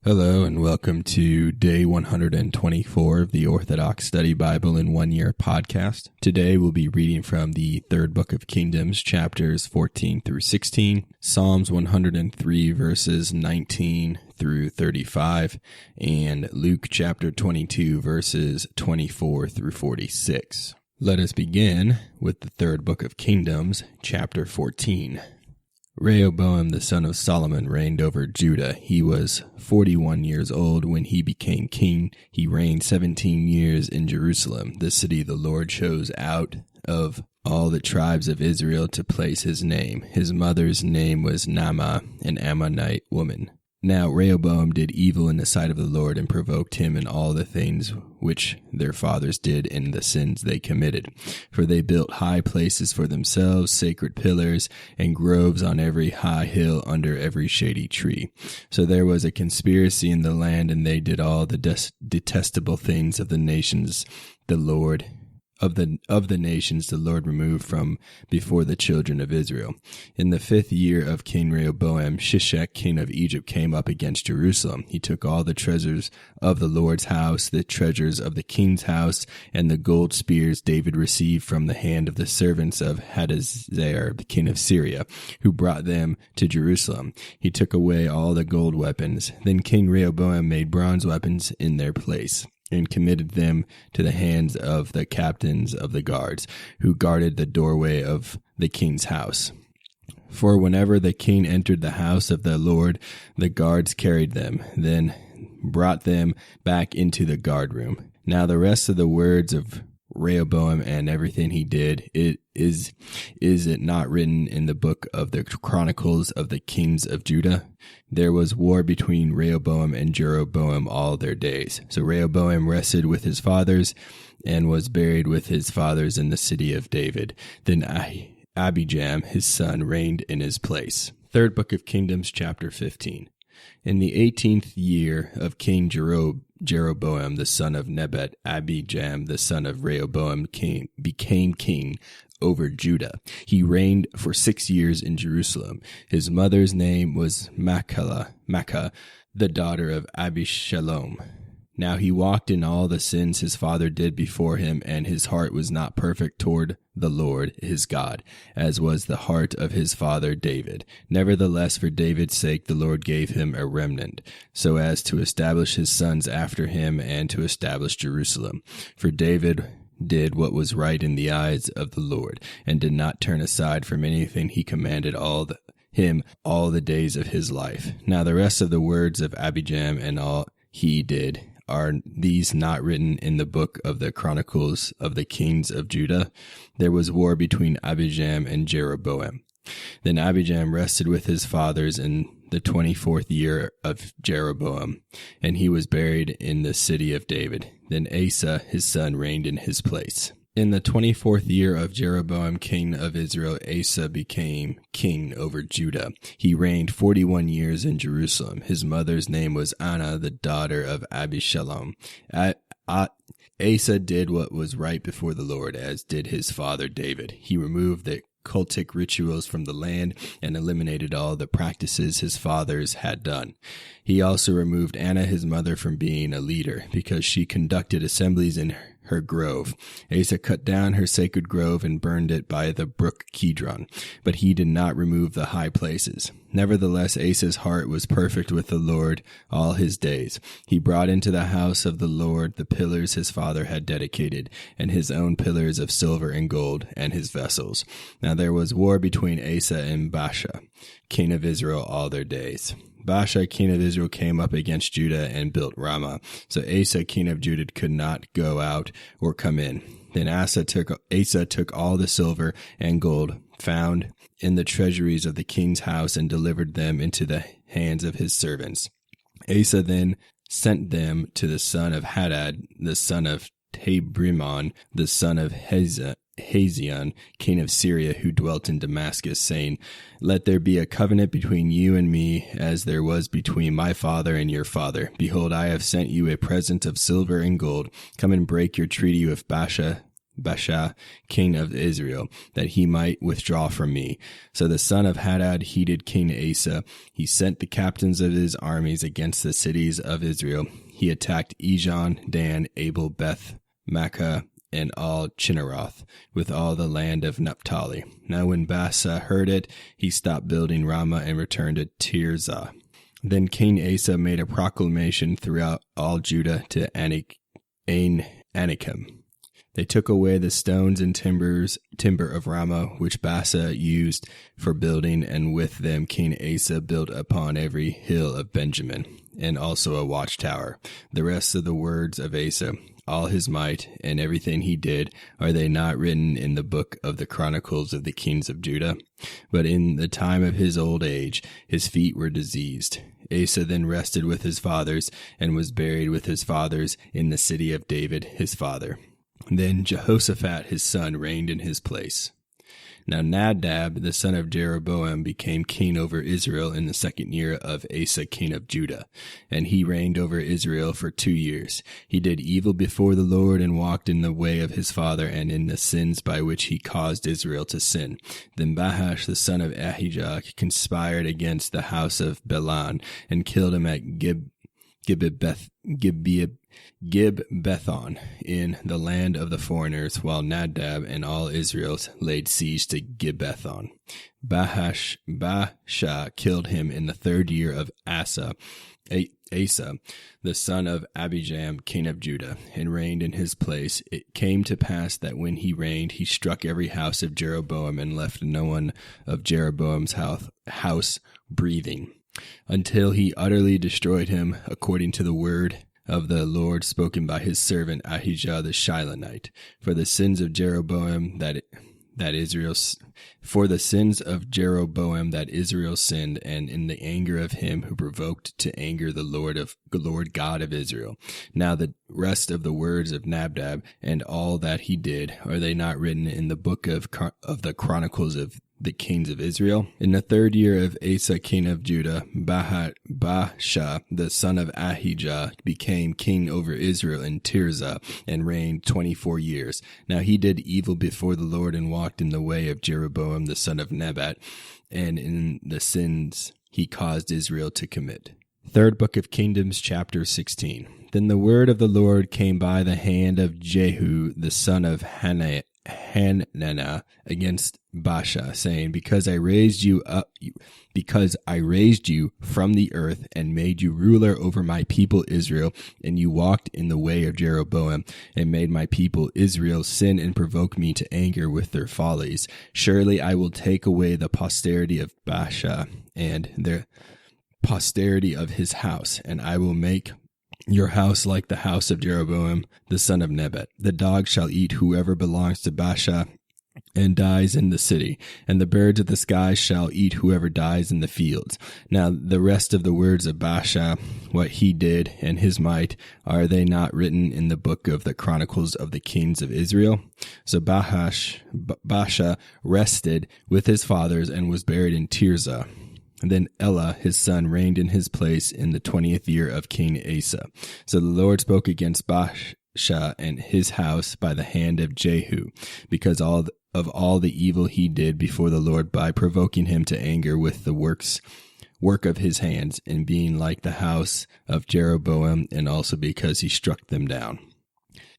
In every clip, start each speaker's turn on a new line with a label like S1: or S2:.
S1: Hello and welcome to day 124 of the Orthodox Study Bible in 1 Year podcast. Today we'll be reading from the third book of Kingdoms, chapters 14 through 16, Psalms 103 verses 19 through 35, and Luke chapter 22 verses 24 through 46. Let us begin with the third book of Kingdoms, chapter 14. Rehoboam the son of Solomon reigned over Judah. He was 41 years old when he became king. He reigned 17 years in Jerusalem, the city the Lord chose out of all the tribes of Israel to place his name. His mother's name was Naamah, an Ammonite woman. Now Rehoboam did evil in the sight of the Lord and provoked him in all the things which their fathers did and the sins they committed. For they built high places for themselves, sacred pillars, and groves on every high hill under every shady tree. So there was a conspiracy in the land, and they did all the detestable things of the nations the Lord of the nations the Lord removed from before the children of Israel. In the 5th year of King Rehoboam, Shishak, king of Egypt, came up against Jerusalem. He took all the treasures of the Lord's house, the treasures of the king's house, and the gold spears David received from the hand of the servants of Hadazer, the king of Syria, who brought them to Jerusalem. He took away all the gold weapons. Then King Rehoboam made bronze weapons in their place, and committed them to the hands of the captains of the guards, who guarded the doorway of the king's house. For whenever the king entered the house of the Lord, the guards carried them, then brought them back into the guard room. Now the rest of the words of Rehoboam and everything he did, is it not written in the book of the Chronicles of the Kings of Judah? There was war between Rehoboam and Jeroboam all their days. So Rehoboam rested with his fathers and was buried with his fathers in the city of David. Then Abijam, his son, reigned in his place. Third book of Kingdoms, chapter 15. In the 18th year of King Jeroboam the son of Nebat, Abijam the son of Rehoboam became king over Judah. He reigned for 6 years in Jerusalem. His mother's name was Maacah, the daughter of Abishalom. Now he walked in all the sins his father did before him, and his heart was not perfect toward the Lord his God, as was the heart of his father David. Nevertheless, for David's sake the Lord gave him a remnant, so as to establish his sons after him and to establish Jerusalem. For David did what was right in the eyes of the Lord, and did not turn aside from anything he commanded him all the days of his life. Now the rest of the words of Abijam and all he did, are these not written in the book of the Chronicles of the Kings of Judah? There was war between Abijam and Jeroboam. Then Abijam rested with his fathers in the 24th year of Jeroboam, and he was buried in the city of David. Then Asa, his son, reigned in his place. In the 24th year of Jeroboam, king of Israel, Asa became king over Judah. He reigned 41 years in Jerusalem. His mother's name was Anna, the daughter of Abishalom. Asa did what was right before the Lord, as did his father David. He removed the cultic rituals from the land and eliminated all the practices his fathers had done. He also removed Anna, his mother, from being a leader, because she conducted assemblies in her grove. Asa cut down her sacred grove and burned it by the brook Kidron, but he did not remove the high places. Nevertheless, Asa's heart was perfect with the Lord all his days. He brought into the house of the Lord the pillars his father had dedicated, and his own pillars of silver and gold, and his vessels. Now there was war between Asa and Baasha, king of Israel, all their days. Baasha, king of Israel, came up against Judah and built Ramah. So Asa, king of Judah, could not go out or come in. Then Asa took all the silver and gold found in the treasuries of the king's house and delivered them into the hands of his servants. Asa then sent them to the son of Hadad, the son of Tabrimon, the son of Hazion, king of Syria, who dwelt in Damascus, saying, "Let there be a covenant between you and me, as there was between my father and your father. Behold, I have sent you a present of silver and gold. Come and break your treaty with Baasha, Baasha, king of Israel, that he might withdraw from me. So the son of Hadad heeded King Asa. He sent the captains of his armies against the cities of Israel. He attacked Ijon, Dan, Abel, Beth, Makkah, and all Chinneroth, with all the land of Naphtali. Now when Baasha heard it, he stopped building Ramah and returned to Tirzah. Then King Asa made a proclamation throughout all Judah to Anakim. They took away the stones and timber of Ramah, which Baasha used for building, and with them King Asa built upon every hill of Benjamin, and also a watchtower. The rest of the words of Asa, all his might, and everything he did, are they not written in the book of the Chronicles of the kings of Judah? But in the time of his old age, his feet were diseased. Asa then rested with his fathers, and was buried with his fathers in the city of David his father. Then Jehoshaphat his son reigned in his place. Now Nadab the son of Jeroboam became king over Israel in the 2nd year of Asa king of Judah, and he reigned over Israel for 2 years. He did evil before the Lord, and walked in the way of his father, and in the sins by which he caused Israel to sin. Then Baasha the son of Ahijah conspired against the house of Belan, and killed him at Gibbethon in the land of the foreigners, while Nadab and all Israel laid siege to Gibbethon. Baasha killed him in the 3rd year of Asa, the son of Abijam, king of Judah, and reigned in his place. It came to pass that when he reigned, he struck every house of Jeroboam, and left no one of Jeroboam's house breathing, until he utterly destroyed him, according to the word of the Lord spoken by his servant Ahijah the Shilonite. For the sins of Jeroboam that Israel sinned, and in the anger of him who provoked to anger the Lord God of Israel. Now the rest of the words of Nadab and all that he did, are they not written in the book of the Chronicles of the kings of Israel? In the 3rd year of Asa king of Judah, Baasha the son of Ahijah became king over Israel in Tirzah, and reigned 24 years. Now he did evil before the Lord, and walked in the way of Jeroboam the son of Nebat, and in the sins he caused Israel to commit. 3rd book of Kingdoms, chapter 16. Then the word of the Lord came by the hand of Jehu the son of Hananiah against Baasha, saying, because I raised you from the earth, and made you ruler over my people Israel, and you walked in the way of Jeroboam, and made my people Israel sin and provoke me to anger with their follies. Surely I will take away the posterity of Baasha and the posterity of his house, and I will make your house like the house of Jeroboam the son of Nebat. The dog shall eat whoever belongs to Baasha and dies in the city, and the birds of the sky shall eat whoever dies in the fields. Now the rest of the words of Baasha, what he did, and his might, are they not written in the book of the Chronicles of the kings of Israel? So Baasha rested with his fathers, and was buried in Tirzah. Then Elah his son reigned in his place in the 20th year of King Asa. So the Lord spoke against Baasha and his house by the hand of Jehu, because of all the evil he did before the Lord, by provoking him to anger with the work of his hands, and being like the house of Jeroboam, and also because he struck them down.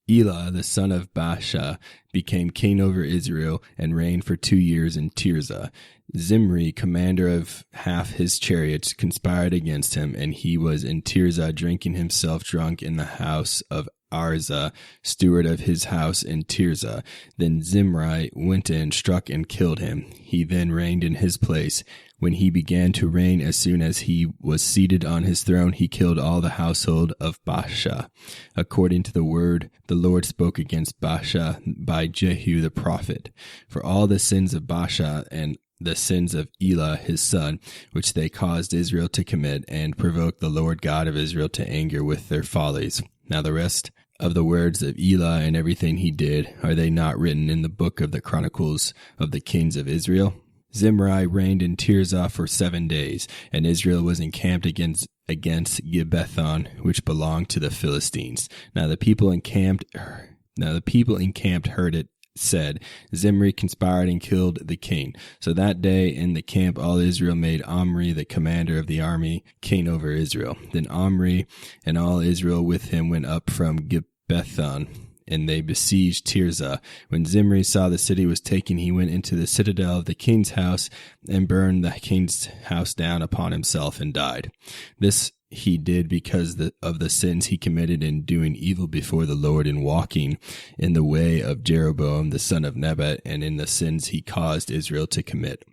S1: Elah the son of Baasha became king over Israel, and reigned for 2 years in Tirzah. Zimri, commander of half his chariots, conspired against him, and he was in Tirzah, drinking himself drunk in the house of Arza, steward of his house in Tirzah. Then Zimri went in, struck and killed him. He then reigned in his place. When he began to reign, as soon as he was seated on his throne, he killed all the household of Baasha, according to the word the Lord spoke against Baasha by Jehu the prophet. For all the sins of Baasha and the sins of Elah his son, which they caused Israel to commit, and provoked the Lord God of Israel to anger with their follies. Now the rest of the words of Elah and everything he did, are they not written in the book of the Chronicles of the kings of Israel? Zimri reigned in Tirzah for 7 days, and Israel was encamped against Gibbethon, which belonged to the Philistines. Now the people encamped Now the people encamped heard it said, Zimri conspired and killed the king. So that day in the camp all Israel made Omri, the commander of the army, king over Israel. Then Omri and all Israel with him went up from Gibbethon, and they besieged Tirzah. When Zimri saw the city was taken, he went into the citadel of the king's house and burned the king's house down upon himself and died. This he did because of the sins he committed in doing evil before the Lord and walking in the way of Jeroboam the son of Nebat, and in the sins he caused Israel to commit.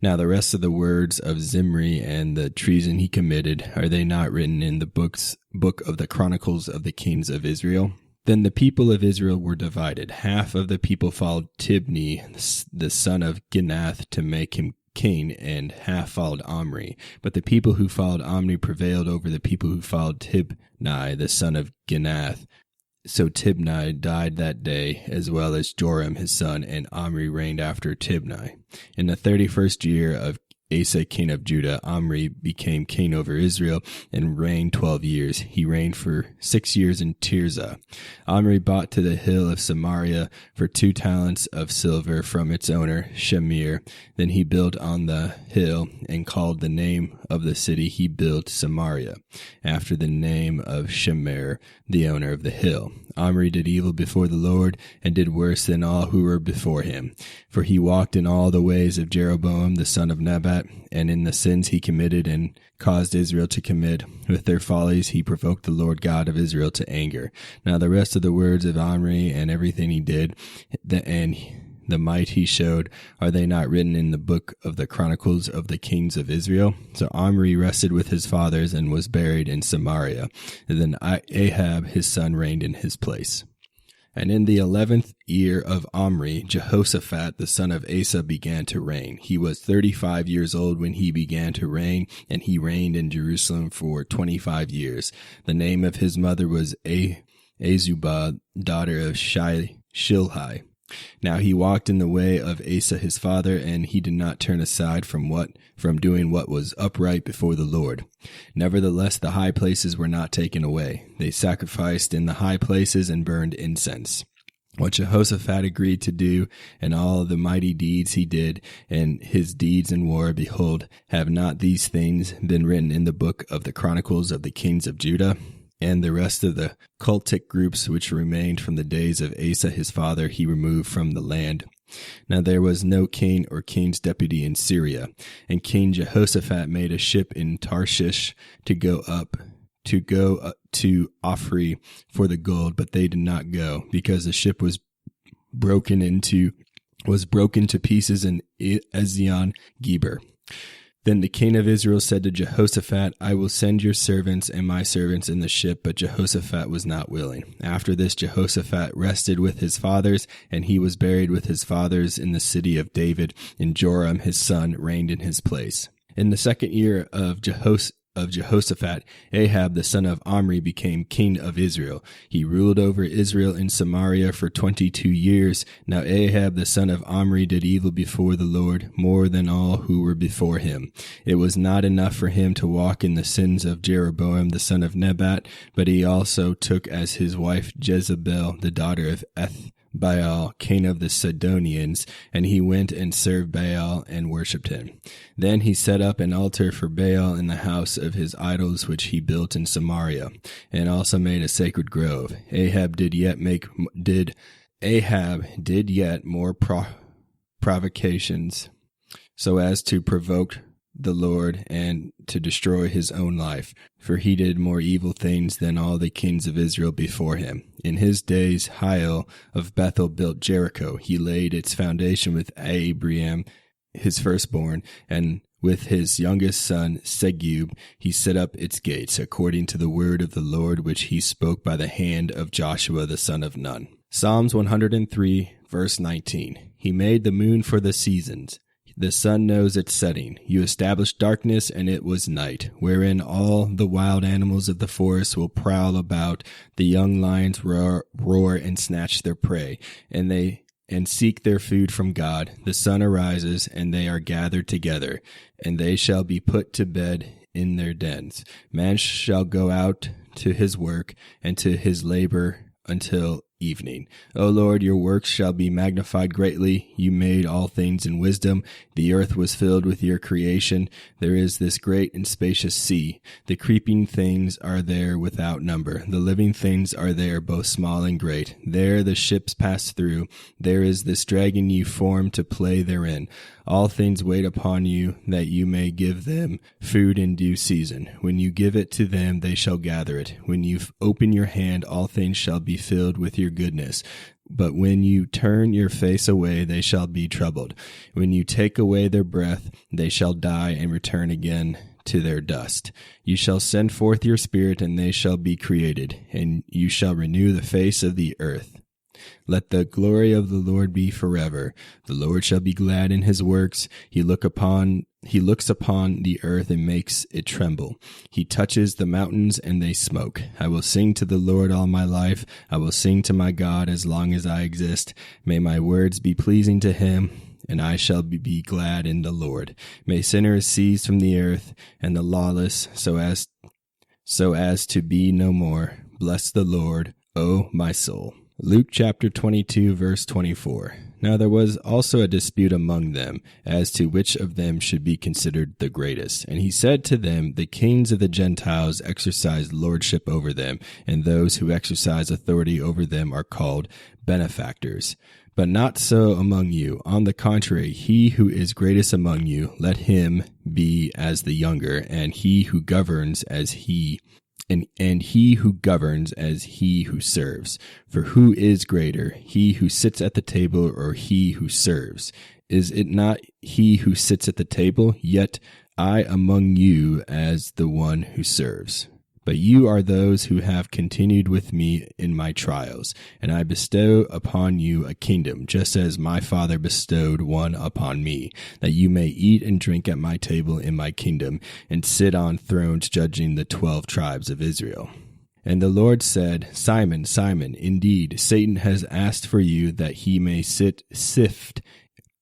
S1: Now the rest of the words of Zimri and the treason he committed, are they not written in the book of the Chronicles of the Kings of Israel? Then the people of Israel were divided. Half of the people followed Tibni, the son of Ginath, to make him king, and half followed Omri. But the people who followed Omri prevailed over the people who followed Tibni, the son of Ginath. So Tibni died that day, as well as Joram his son, and Omri reigned after Tibni. In the 31st year of Asa king of Judah, Omri became king over Israel and reigned 12 years. He reigned for 6 years in Tirzah. Omri bought to the hill of Samaria for 2 talents of silver from its owner, Shamir. Then he built on the hill and called the name of the city he built Samaria, after the name of Shamir, the owner of the hill. Omri did evil before the Lord and did worse than all who were before him. For he walked in all the ways of Jeroboam the son of Nebat, and in the sins he committed and caused Israel to commit. With their follies he provoked the Lord God of Israel to anger. Now the rest of the words of Omri and everything he did, and the might he showed, are they not written in the book of the Chronicles of the Kings of Israel? So Omri rested with his fathers and was buried in Samaria. And then Ahab his son reigned in his place. And in the 11th year of Omri, Jehoshaphat the son of Asa began to reign. He was 35 years old when he began to reign, and he reigned in Jerusalem for 25 years. The name of his mother was Azubah, daughter of Shilhi. Now he walked in the way of Asa his father, and he did not turn aside from doing what was upright before the Lord. Nevertheless, the high places were not taken away. They sacrificed in the high places and burned incense. What Jehoshaphat agreed to do, and all the mighty deeds he did, and his deeds in war, behold, have not these things been written in the book of the Chronicles of the Kings of Judah? And the rest of the cultic groups which remained from the days of Asa his father he removed from the land. Now there was no king or king's deputy in Syria, and King Jehoshaphat made a ship in Tarshish to go to Ophir for the gold, but they did not go, because the ship was broken to pieces in Ezion Geber. Then the king of Israel said to Jehoshaphat, I will send your servants and my servants in the ship, but Jehoshaphat was not willing. After this, Jehoshaphat rested with his fathers, and he was buried with his fathers in the city of David, and Joram his son reigned in his place. In the 2nd year of Jehoshaphat, Ahab the son of Omri became king of Israel. He ruled over Israel in Samaria for 22 years. Now Ahab the son of Omri did evil before the Lord, more than all who were before him. It was not enough for him to walk in the sins of Jeroboam the son of Nebat, but he also took as his wife Jezebel, the daughter of Baal, king of the Sidonians, and he went and served Baal and worshipped him. Then he set up an altar for Baal in the house of his idols which he built in Samaria, and also made a sacred grove. Ahab did yet more provocations, so as to provoke the Lord and to destroy his own life, for he did more evil things than all the kings of Israel before him. In his days Hiel of Bethel built Jericho. He laid its foundation with Abraham his firstborn, and with his youngest son Segub he set up its gates, according to the word of the Lord which he spoke by the hand of Joshua the son of Nun. Psalms 103 verse 19. He made the moon for the seasons. The sun knows its setting. You established darkness, and it was night, wherein all the wild animals of the forest will prowl about. The young lions roar and snatch their prey, and seek their food from God. The sun arises, and they are gathered together, and they shall be put to bed in their dens. Man shall go out to his work and to his labor until evening. O Lord, your works shall be magnified greatly. You made all things in wisdom. The earth was filled with your creation. There is this great and spacious sea. The creeping things are there without number. The living things are there, both small and great. There the ships pass through. There is this dragon you formed to play therein. All things wait upon you, that you may give them food in due season. When you give it to them, they shall gather it. When you open your hand, all things shall be filled with your goodness. But when you turn your face away, they shall be troubled. When you take away their breath, they shall die and return again to their dust. You shall send forth your spirit, and they shall be created, and you shall renew the face of the earth. Let the glory of the Lord be forever. The Lord shall be glad in his works. He looks upon the earth and makes it tremble. He touches the mountains and they smoke. I will sing to the Lord all my life. I will sing to my God as long as I exist. May my words be pleasing to him, and I shall be glad in the Lord. May sinners cease from the earth, and the lawless so as to be no more. Bless the Lord, O my soul. Luke chapter 22, verse 24. Now there was also a dispute among them as to which of them should be considered the greatest. And he said to them, the kings of the Gentiles exercise lordship over them, and those who exercise authority over them are called benefactors. But not so among you. On the contrary, he who is greatest among you, let him be as the younger, and he who governs as he who serves. For who is greater, he who sits at the table or he who serves? Is it not he who sits at the table? Yet I among you as the one who serves. But you are those who have continued with me in my trials, and I bestow upon you a kingdom, just as my Father bestowed one upon me, that you may eat and drink at my table in my kingdom, and sit on thrones judging the 12 tribes of Israel. And the Lord said, Simon, Simon, indeed, Satan has asked for you that he may sift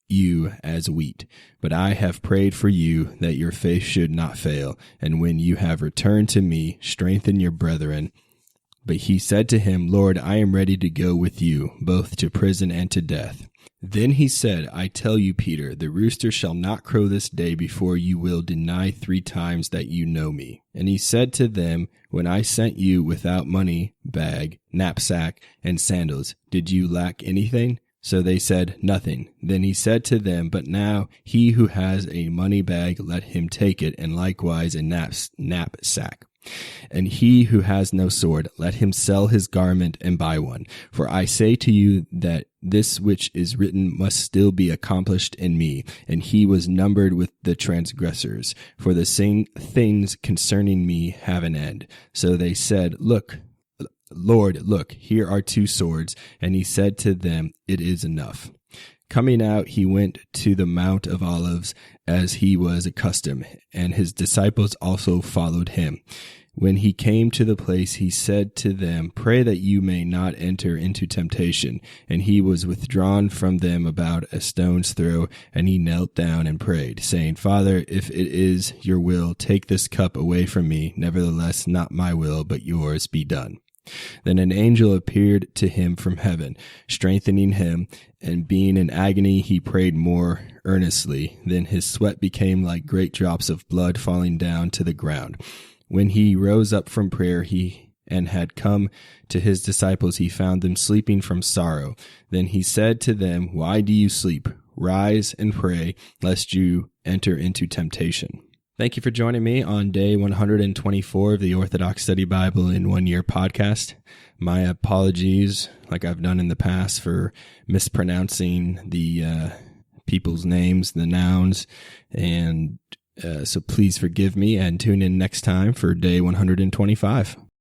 S1: you as wheat. But I have prayed for you that your faith should not fail. And when you have returned to me, strengthen your brethren. But he said to him, Lord, I am ready to go with you, both to prison and to death. Then he said, I tell you, Peter, the rooster shall not crow this day before you will deny 3 times that you know me. And he said to them, when I sent you without money, bag, knapsack, and sandals, did you lack anything? So they said, nothing. Then he said to them, but now he who has a money bag, let him take it, and likewise a knapsack. And he who has no sword, let him sell his garment and buy one. For I say to you that this which is written must still be accomplished in me. And he was numbered with the transgressors. For the same things concerning me have an end. So they said, Lord, look, here are 2 swords. And he said to them, it is enough. Coming out, he went to the Mount of Olives as he was accustomed, and his disciples also followed him. When he came to the place, he said to them, pray that you may not enter into temptation. And he was withdrawn from them about a stone's throw, and he knelt down and prayed, saying, Father, if it is your will, take this cup away from me. Nevertheless, not my will, but yours be done. Then an angel appeared to him from heaven, strengthening him, and being in agony, he prayed more earnestly. Then his sweat became like great drops of blood falling down to the ground. When he rose up from prayer, and had come to his disciples, he found them sleeping from sorrow. Then he said to them, why do you sleep? Rise and pray, lest you enter into temptation. Thank you for joining me on day 124 of the Orthodox Study Bible in 1 Year podcast. My apologies, like I've done in the past, for mispronouncing the people's names, the nouns, and so please forgive me and tune in next time for day 125.